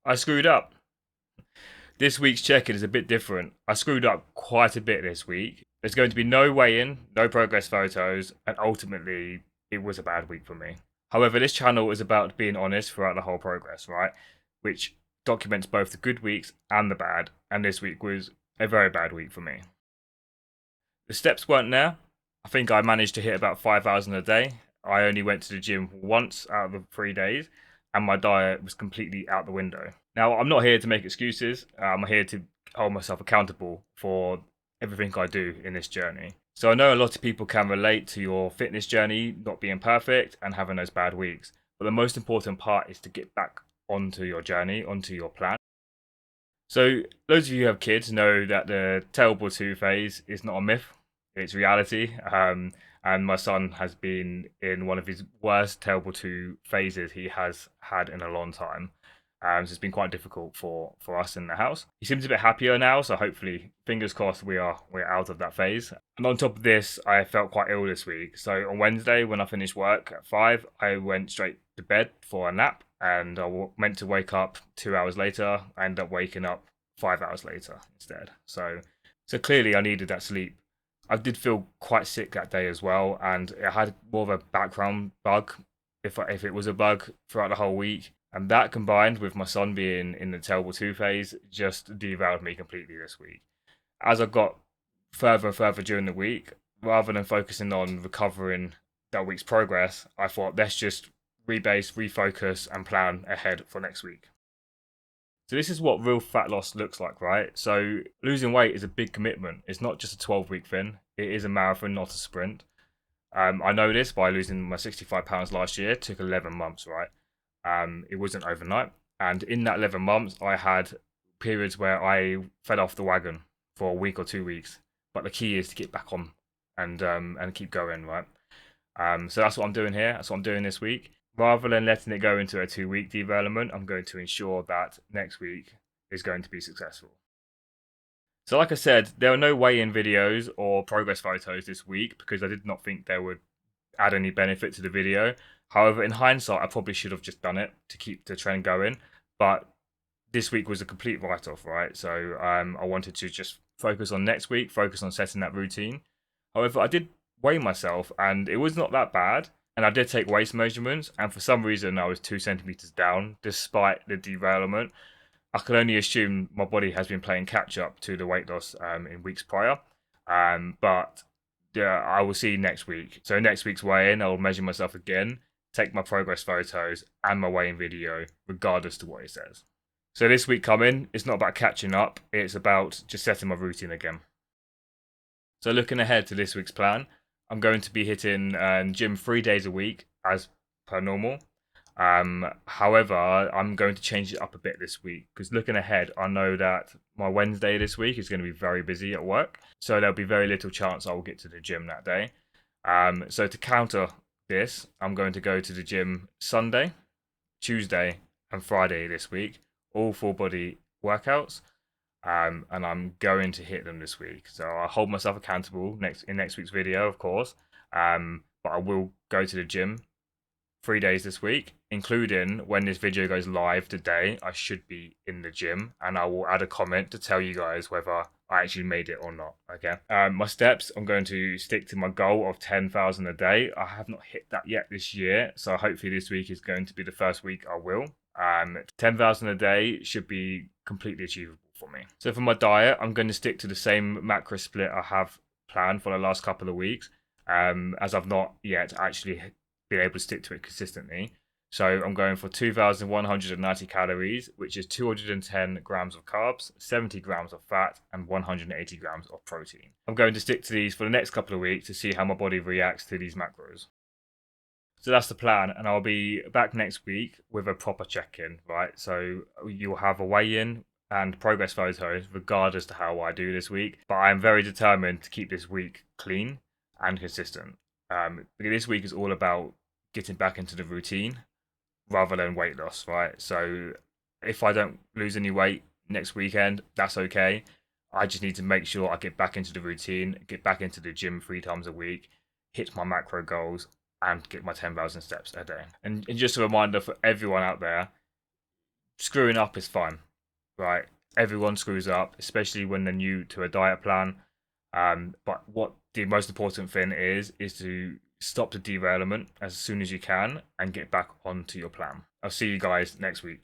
I screwed up. This week's check-in is a bit different. I screwed up quite a bit this week. There's going to be no weigh-in, no progress photos, and ultimately, it was a bad week for me. However, this channel is about being honest throughout the whole progress, right? Which documents both the good weeks and the bad, and this week was a very bad week for me. The steps weren't there. I think I managed to hit about 5,000 a day. I only went to the gym once out of the 3 days, and my diet was completely out the window. Now, I'm not here to make excuses. I'm here to hold myself accountable for everything I do in this journey. So I know a lot of people can relate to your fitness journey not being perfect and having those bad weeks. But the most important part is to get back onto your journey, onto your plan. So, those of you who have kids know that the terrible two phase is not a myth, it's reality. And my son has been in one of his worst terrible two phases he has had in a long time. So it's been quite difficult for us in the house. He seems a bit happier now, so hopefully, fingers crossed, we're out of that phase. And on top of this, I felt quite ill this week. So on Wednesday, when I finished work at 5, I went straight to bed for a nap, and meant to wake up 2 hours later. I ended up waking up 5 hours later instead. So clearly, I needed that sleep. I did feel quite sick that day as well, and I had more of a background bug, if it was a bug, throughout the whole week. And that combined with my son being in the terrible two phase just derailed me completely this week. As I got further and further during the week, rather than focusing on recovering that week's progress, I thought let's just rebase, refocus, and plan ahead for next week. So this is what real fat loss looks like, right? So losing weight is a big commitment. It's not just a 12-week thing. It is a marathon, not a sprint. I know this by losing my 65 pounds last year. It took 11 months, right? It wasn't overnight. And in that 11 months, I had periods where I fell off the wagon for a week or 2 weeks. But the key is to get back on and keep going, right? So that's what I'm doing here. That's what I'm doing this week. Rather than letting it go into a 2 week development, I'm going to ensure that next week is going to be successful. So, like I said, there are no weigh in videos or progress photos this week because I did not think they would add any benefit to the video. However, in hindsight, I probably should have just done it to keep the trend going. But this week was a complete write off, right? So, I wanted to just focus on next week, focus on setting that routine. However, I did weigh myself and it was not that bad. And I did take waist measurements, and for some reason, I was 2 centimeters down despite the derailment. I can only assume my body has been playing catch up to the weight loss in weeks prior. But yeah, I will see next week. So next week's weigh-in, I will measure myself again, take my progress photos and my weigh-in video, regardless to what it says. So this week coming, it's not about catching up; it's about just setting my routine again. So looking ahead to this week's plan, I'm going to be hitting gym 3 days a week as per normal. However, I'm going to change it up a bit this week because looking ahead, I know that my Wednesday this week is going to be very busy at work, so there'll be very little chance I will get to the gym that day. So to counter this, I'm going to go to the gym Sunday, Tuesday, and Friday this week, all full body workouts. And I'm going to hit them this week. So I'll hold myself accountable next week's video, of course. But I will go to the gym 3 days this week, including when this video goes live today. I should be in the gym, and I will add a comment to tell you guys whether I actually made it or not. Okay. My steps. I'm going to stick to my goal of 10,000 a day. I have not hit that yet this year, so hopefully this week is going to be the first week I will. 10,000 a day should be completely achievable for me. So for my diet, I'm going to stick to the same macro split I have planned for the last couple of weeks, as I've not yet actually been able to stick to it consistently. So I'm going for 2,190 calories, which is 210 grams of carbs, 70 grams of fat, and 180 grams of protein. I'm going to stick to these for the next couple of weeks to see how my body reacts to these macros. So that's the plan, and I'll be back next week with a proper check-in, right? So you'll have a weigh-in and progress photos, regardless to how I do this week. But I am very determined to keep this week clean and consistent. This week is all about getting back into the routine rather than weight loss, right? So if I don't lose any weight next weekend, that's okay. I just need to make sure I get back into the routine, get back into the gym 3 times a week, hit my macro goals, and get my 10,000 steps a day. And just a reminder for everyone out there, screwing up is fun, right? Everyone screws up, especially when they're new to a diet plan. But what the most important thing is to stop the derailment as soon as you can and get back onto your plan. I'll see you guys next week.